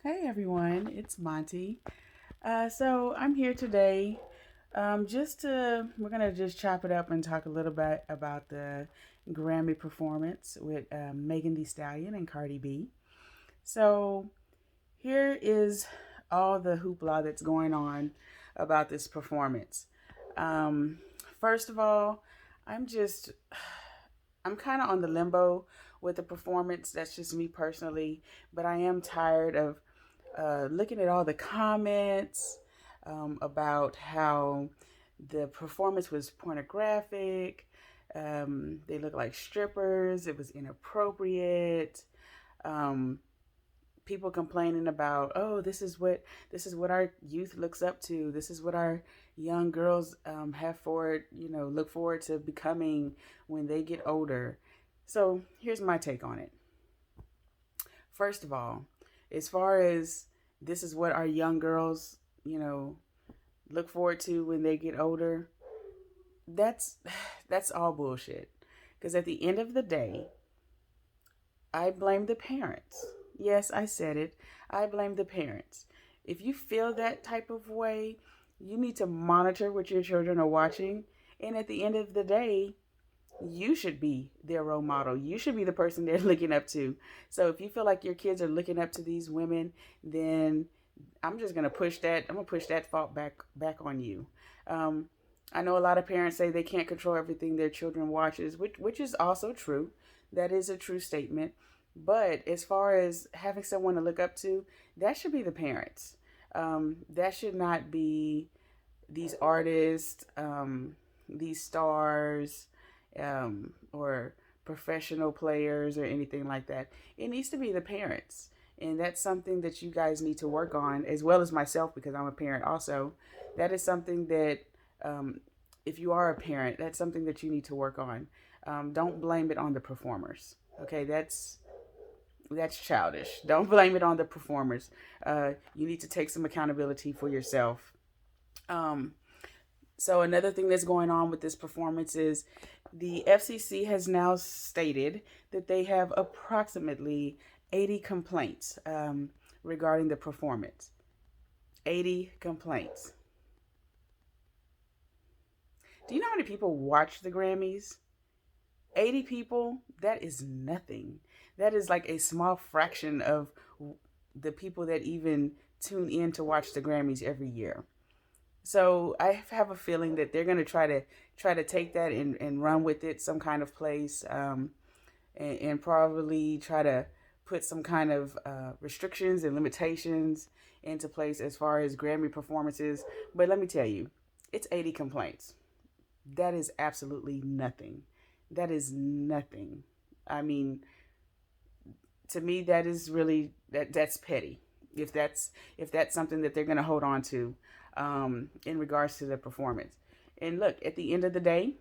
Hey everyone, it's Monty. So I'm here today we're gonna just chop it up and talk a little bit about the Grammy performance with Megan Thee Stallion and Cardi B. So here is all the hoopla that's going on about this performance. Um, First of all, I'm just, I'm kind of on the limbo with the performance. That's just me personally, but I am tired of looking at all the comments about how the performance was pornographic. They look like strippers. It was inappropriate. Um, People complaining about, oh, this is what our youth looks up to. This is what our young girls have forward, look forward to becoming when they get older. So here's my take on it. First of all, as far as this is what our young girls, look forward to when they get older, that's that's all bullshit. Because at the end of the day, I blame the parents. Yes, I said it. I blame the parents. If you feel that type of way, you need to monitor what your children are watching. And at the end of the day, you should be their role model. You should be the person they're looking up to. So if you feel like your kids are looking up to these women, then I'm just gonna push that. I'm gonna push that fault back on you. Um, I know a lot of parents say they can't control everything their children watches, which is also true. That is a true statement. But as far as having someone to look up to, that should be the parents. That should not be these artists, these stars, or professional players or anything like that. It needs to be the parents. And that's something that you guys need to work on, as well as myself, because I'm a parent also. That is something that, um, if you are a parent, that's something that you need to work on. Don't blame it on the performers. Okay, that's childish. Don't blame it on the performers. You need to take some accountability for yourself. Um, so another thing that's going on with this performance is the FCC has now stated that they have approximately 80 complaints regarding the performance. 80 complaints. Do you know how many people watch the Grammys? 80 people? That is nothing. That is like a small fraction of the people that even tune in to watch the Grammys every year. So I have a feeling that they're going to try to take that and run with it some kind of place, and probably try to put some kind of restrictions and limitations into place as far as Grammy performances. But let me tell you, it's 80 complaints. That is absolutely nothing. That is nothing. I mean, to me, that is really that's petty. If that's something that they're going to hold on to, in regards to the performance. And look, at the end of the day,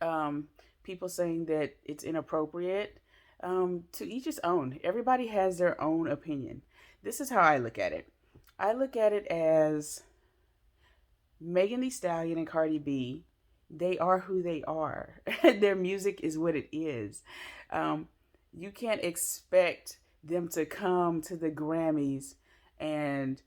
um, people saying that it's inappropriate, to each his own. Everybody has their own opinion. This is how I look at it. I look at it as Megan Thee Stallion and Cardi B. They are who they are. Their music is what it is. Um, you can't expect them to come to the Grammys and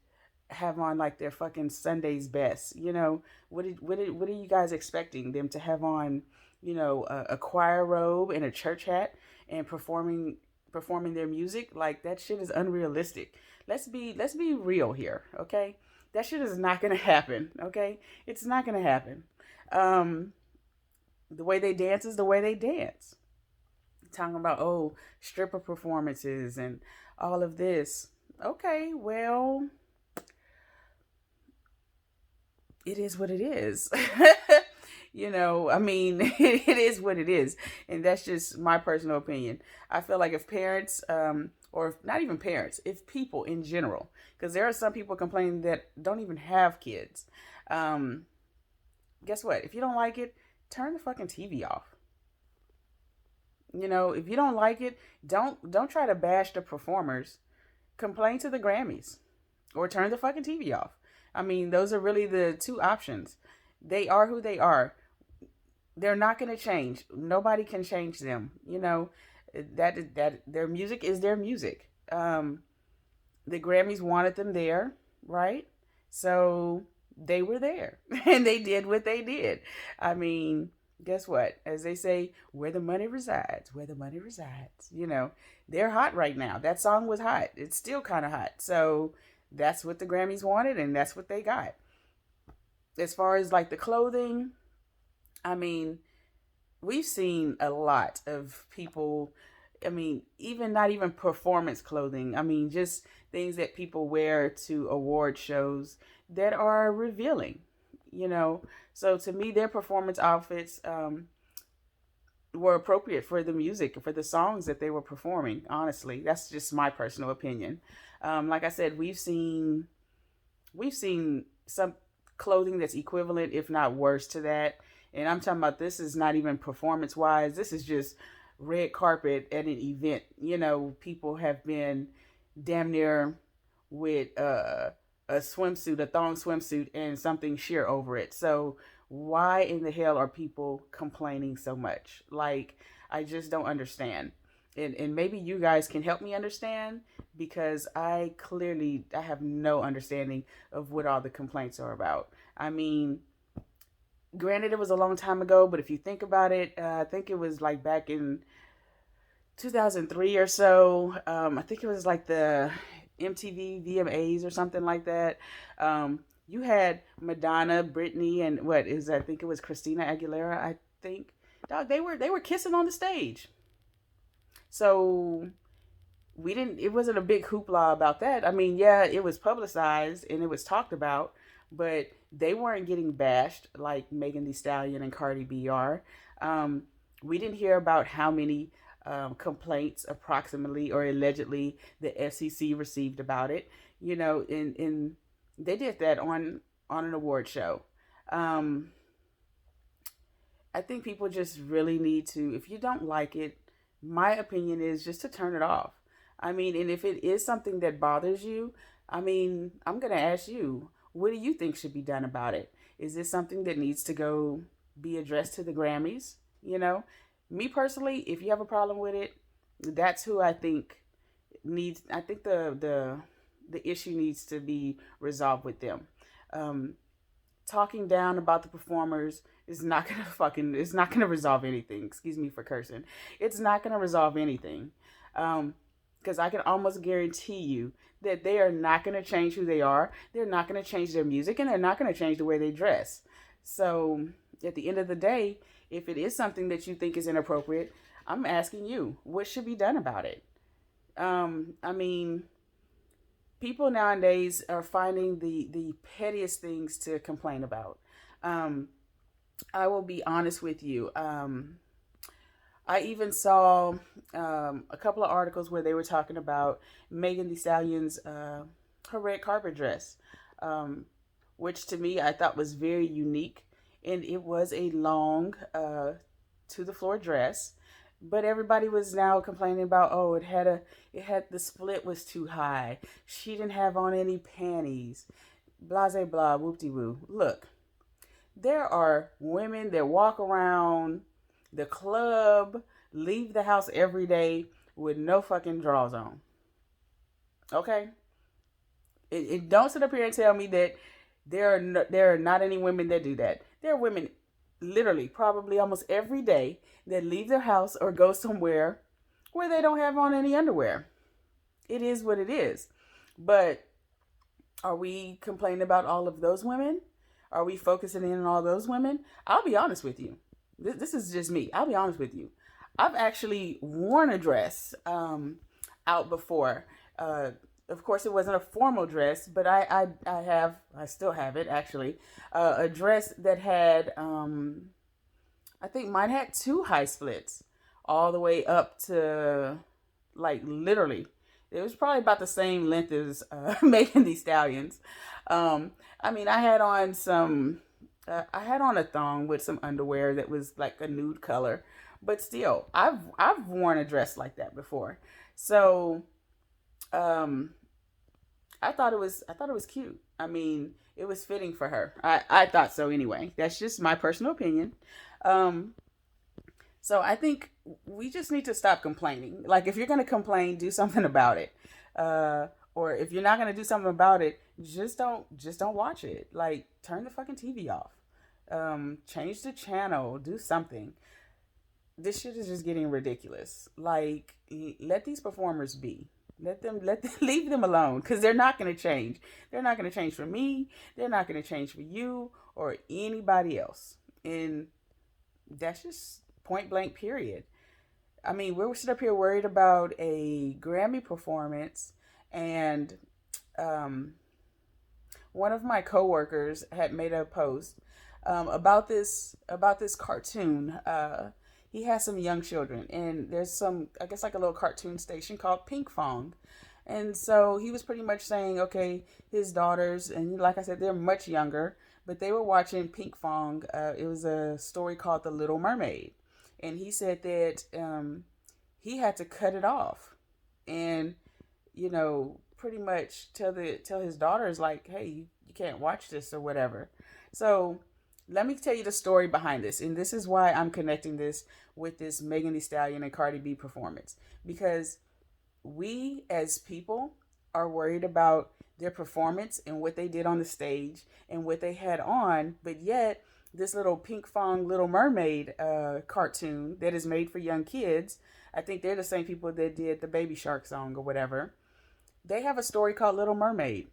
have on like their fucking Sunday's best. What are you guys expecting them to have on? A choir robe and a church hat and performing their music. Like, that shit is unrealistic. Let's be real here, okay? That shit is not gonna happen, okay? It's not gonna happen. Um, the way they dance is the way they dance. Talking about, oh, stripper performances and all of this. Okay, well, it is what it is. I mean, it is what it is. And that's just my personal opinion. I feel like if parents, or if not even parents, if people in general, because there are some people complaining that don't even have kids, um, guess what? If you don't like it, turn the fucking TV off. If you don't like it, don't try to bash the performers. Complain to the Grammys or turn the fucking TV off. I mean, those are really the two options. They are who they are. They're not going to change. Nobody can change them. That their music is their music. The Grammys wanted them there, right? So they were there and they did what they did. I mean, guess what? As they say, where the money resides, where the money resides. They're hot right now. That song was hot. It's still kind of hot. So that's what the Grammys wanted and that's what they got. As far as like the clothing, I mean, we've seen a lot of people. I mean, even not even performance clothing. I mean, just things that people wear to award shows that are revealing, you know. So to me, their performance outfits were appropriate for the music, for the songs that they were performing. Honestly, that's just my personal opinion. Like I said, we've seen some clothing that's equivalent, if not worse, to that. And I'm talking about, this is not even performance wise. This is just red carpet at an event. People have been damn near with a swimsuit, a thong swimsuit, and something sheer over it. So why in the hell are people complaining so much? Like, I just don't understand. And maybe you guys can help me understand, because I have no understanding of what all the complaints are about. I mean, granted, it was a long time ago, but if you think about it, I think it was like back in 2003 or so. I think it was like the MTV VMAs or something like that. You had Madonna, Britney, and I think it was Christina Aguilera. I think, dog, they were kissing on the stage. So we didn't. It wasn't a big hoopla about that. I mean, yeah, it was publicized and it was talked about, but they weren't getting bashed like Megan Thee Stallion and Cardi B are. We didn't hear about how many complaints approximately or allegedly the FCC received about it. In they did that on an award show. Um, I think people just really need to, if you don't like it, my opinion is just to turn it off. I mean, and if it is something that bothers you, I mean, I'm going to ask you, what do you think should be done about it? Is this something that needs to go be addressed to the Grammys? You know, Me personally, if you have a problem with it, that's who I think needs, I think the issue needs to be resolved with them. Um, Talking down about the performers is not gonna it's not gonna resolve anything. Excuse me for cursing. It's not gonna resolve anything. Because I can almost guarantee you that they are not gonna change who they are. They're not gonna change their music, and they're not gonna change the way they dress. So at the end of the day, if it is something that you think is inappropriate, I'm asking you, what should be done about it? I mean, people nowadays are finding the pettiest things to complain about. Um, I will be honest with you. I even saw a couple of articles where they were talking about Megan Thee Stallion's her red carpet dress, um, which to me I thought was very unique, and it was a long to the floor dress. But everybody was now complaining about, oh, the split was too high. She didn't have on any panties. Blase blah whoop de woo. Look, there are women that walk around the club, leave the house every day with no fucking drawers on. Okay? It don't sit up here and tell me that there are not any women that do that. There are women literally probably almost every day that leave their house or go somewhere where they don't have on any underwear. It is what it is. But are we complaining about all of those women? Are we focusing in on all those women? I'll be honest with you. This is just me. I'll be honest with you. I've actually worn a dress out before. Of course, it wasn't a formal dress, but I still have it actually. A dress that had, I think mine had two high splits, all the way up to, like, literally. It was probably about the same length as Megan Thee Stallions. I mean, I had on a thong with some underwear that was like a nude color, but still, I've worn a dress like that before. So, um, I thought it was cute. I mean, it was fitting for her. I thought so anyway. That's just my personal opinion. Um, so I think we just need to stop complaining. Like, if you're gonna complain, do something about it. Or if you're not gonna do something about it, just don't watch it. Like, turn the fucking TV off. Change the channel. Do something. This shit is just getting ridiculous. Like, let these performers be. Let them leave them alone, because they're not going to change. They're not going to change for me. They're not going to change for you or anybody else. And that's just point blank period. I mean, we're sitting up here worried about a Grammy performance, and um, one of my coworkers had made a post about this cartoon. He has some young children, and there's some, I guess, like a little cartoon station called Pinkfong. And so he was pretty much saying, okay, his daughters, and like I said, they're much younger, but they were watching Pinkfong. It was a story called The Little Mermaid, and he said that he had to cut it off, and pretty much tell his daughters, like, hey, you can't watch this or whatever. So let me tell you the story behind this, and this is why I'm connecting this with this Megan Thee Stallion and Cardi B performance, because we as people are worried about their performance and what they did on the stage and what they had on, but yet this little Pinkfong Little Mermaid cartoon that is made for young kids, I think they're the same people that did the Baby Shark song or whatever. They have a story called Little Mermaid.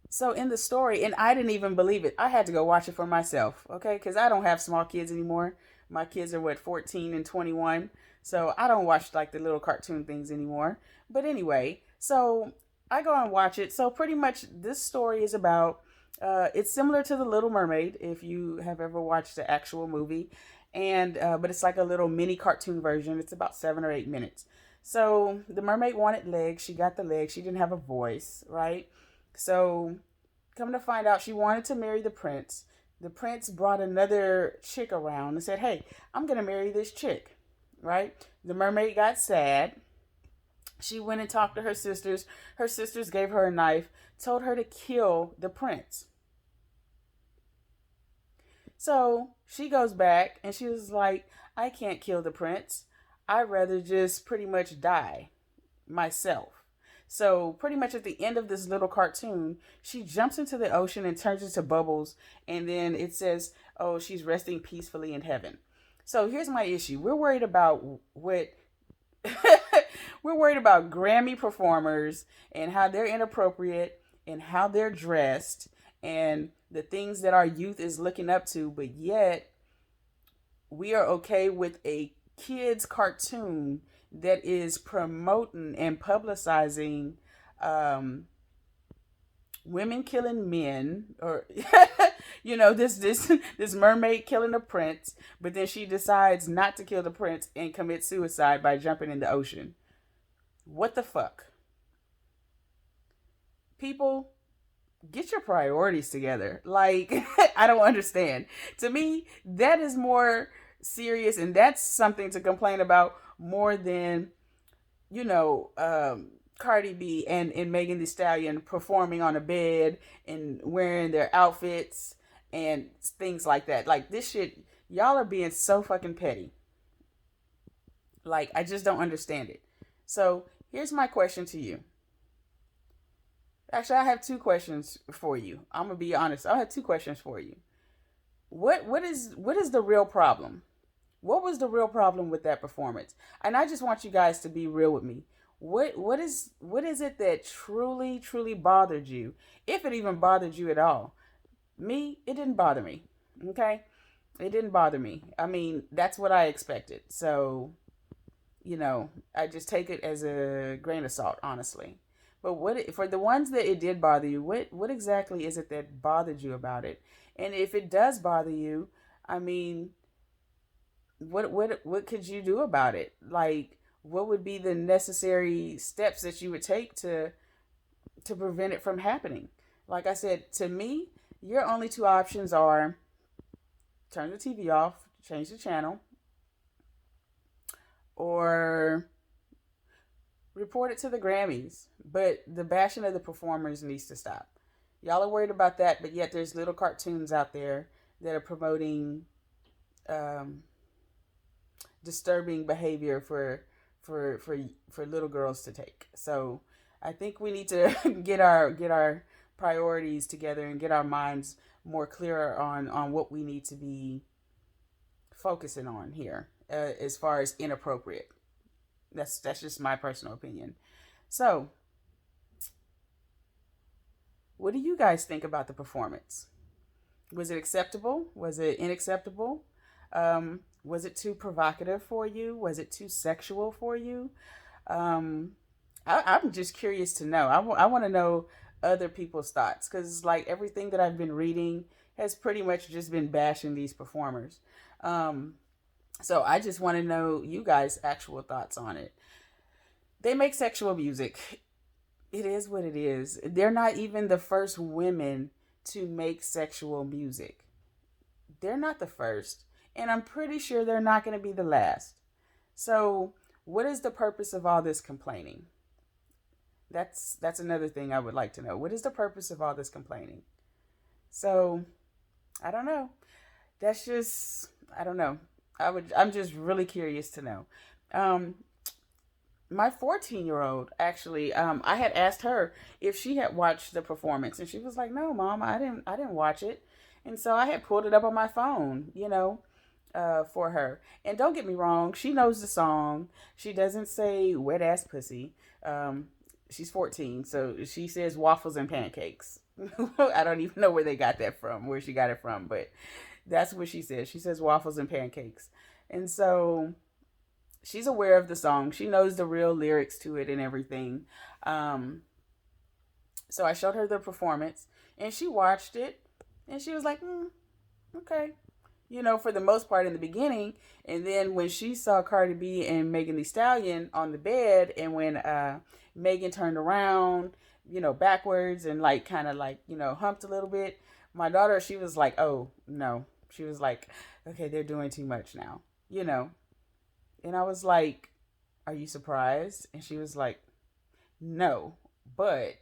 So in the story, and I didn't even believe it. I had to go watch it for myself, okay? Because I don't have small kids anymore. My kids are 14 and 21. So I don't watch like the little cartoon things anymore. But anyway, so I go and watch it. So pretty much this story is about, it's similar to The Little Mermaid, if you have ever watched the actual movie. And, but it's like a little mini cartoon version. It's about 7 or 8 minutes. So the mermaid wanted legs. She got the legs. She didn't have a voice, right? So, come to find out, she wanted to marry the prince. The prince brought another chick around and said, hey, I'm going to marry this chick, right? The mermaid got sad. She went and talked to her sisters. Her sisters gave her a knife, told her to kill the prince. So, she goes back and she was like, I can't kill the prince. I'd rather just pretty much die myself. So pretty much at the end of this little cartoon, she jumps into the ocean and turns into bubbles. And then it says, oh, she's resting peacefully in heaven. So here's my issue. We're worried about what we're worried about Grammy performers and how they're inappropriate and how they're dressed and the things that our youth is looking up to. But yet we are okay with a kids cartoon that is promoting and publicizing women killing men, or this mermaid killing a prince, but then she decides not to kill the prince and commit suicide by jumping in the ocean. What the fuck? People, get your priorities together. Like, I don't understand. To me, that is more serious, and that's something to complain about more than, Cardi B and Megan Thee Stallion performing on a bed and wearing their outfits and things like that. Like, this shit, y'all are being so fucking petty. Like, I just don't understand it. So here's my question to you. Actually, I have two questions for you. I'm gonna be honest. I have two questions for you. What is the real problem? What was the real problem with that performance? And I just want you guys to be real with me. What is it that truly bothered you? If it even bothered you at all. Me, it didn't bother me. Okay? It didn't bother me. I mean, that's what I expected. So, I just take it as a grain of salt, honestly. But for the ones that it did bother you, what exactly is it that bothered you about it? And if it does bother you, I mean, what could you do about it? Like, what would be the necessary steps that you would take to prevent it from happening? Like I said, to me, your only two options are turn the TV off, change the channel, or report it to the Grammys. But the bashing of the performers needs to stop. Y'all are worried about that, but yet there's little cartoons out there that are promoting disturbing behavior for little girls to take. So I think we need to get our priorities together and get our minds more clear on what we need to be focusing on here, as far as inappropriate. That's just my personal opinion. So, what do you guys think about the performance? Was it acceptable? Was it unacceptable? Was it too provocative for you? Was it too sexual for you? Um, I'm just curious to know. I want to know other people's thoughts, because like everything that I've been reading has pretty much just been bashing these performers. Um, so I just want to know you guys' actual thoughts on it. They make sexual music. It is what it is. They're not even the first women to make sexual music. They're not the first, and I'm pretty sure they're not going to be the last. So, what is the purpose of all this complaining? That's another thing I would like to know. What is the purpose of all this complaining? So, I don't know. That's just I don't know. I'm just really curious to know. Um my 14-year-old actually, I had asked her if she had watched the performance, and she was like, "No, mom, I didn't watch it." And so I had pulled it up on my phone, for her. And don't get me wrong, she knows the song. She doesn't say wet ass pussy. um she's 14, so she says waffles and pancakes. I don't even know where they got that from, where she got it from, but that's what she says. She says waffles and pancakes. And so she's aware of the song. She knows the real lyrics to it and everything. Um, so I showed her the performance, and she watched it, and she was like, okay. For the most part in the beginning. And then when she saw Cardi B and Megan Thee Stallion on the bed, and when Megan turned around, backwards, and like kind of like, humped a little bit, my daughter, she was like, oh, no. She was like, okay, they're doing too much now, you know. And I was like, are you surprised? And she was like, no, but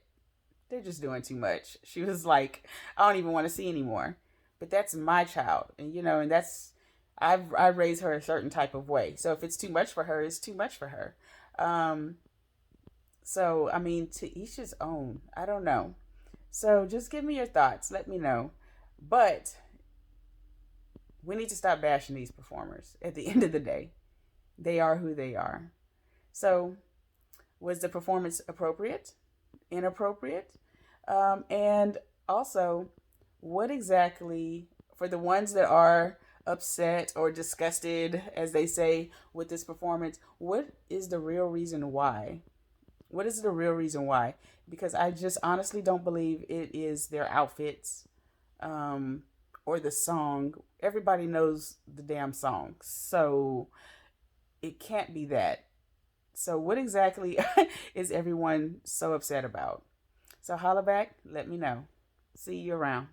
they're just doing too much. She was like, I don't even want to see anymore. But that's my child. And, and I raised her a certain type of way. So if it's too much for her, it's too much for her. Um, so, I mean, to each his own. I don't know. So just give me your thoughts. Let me know. But we need to stop bashing these performers at the end of the day. They are who they are. So, was the performance appropriate? Inappropriate? And also, what exactly, for the ones that are upset or disgusted, as they say, with this performance, what is the real reason why? What is the real reason why? Because I just honestly don't believe it is their outfits, um, or the song. Everybody knows the damn song. So it can't be that. So, what exactly is everyone so upset about? So, holla back, let me know. See you around.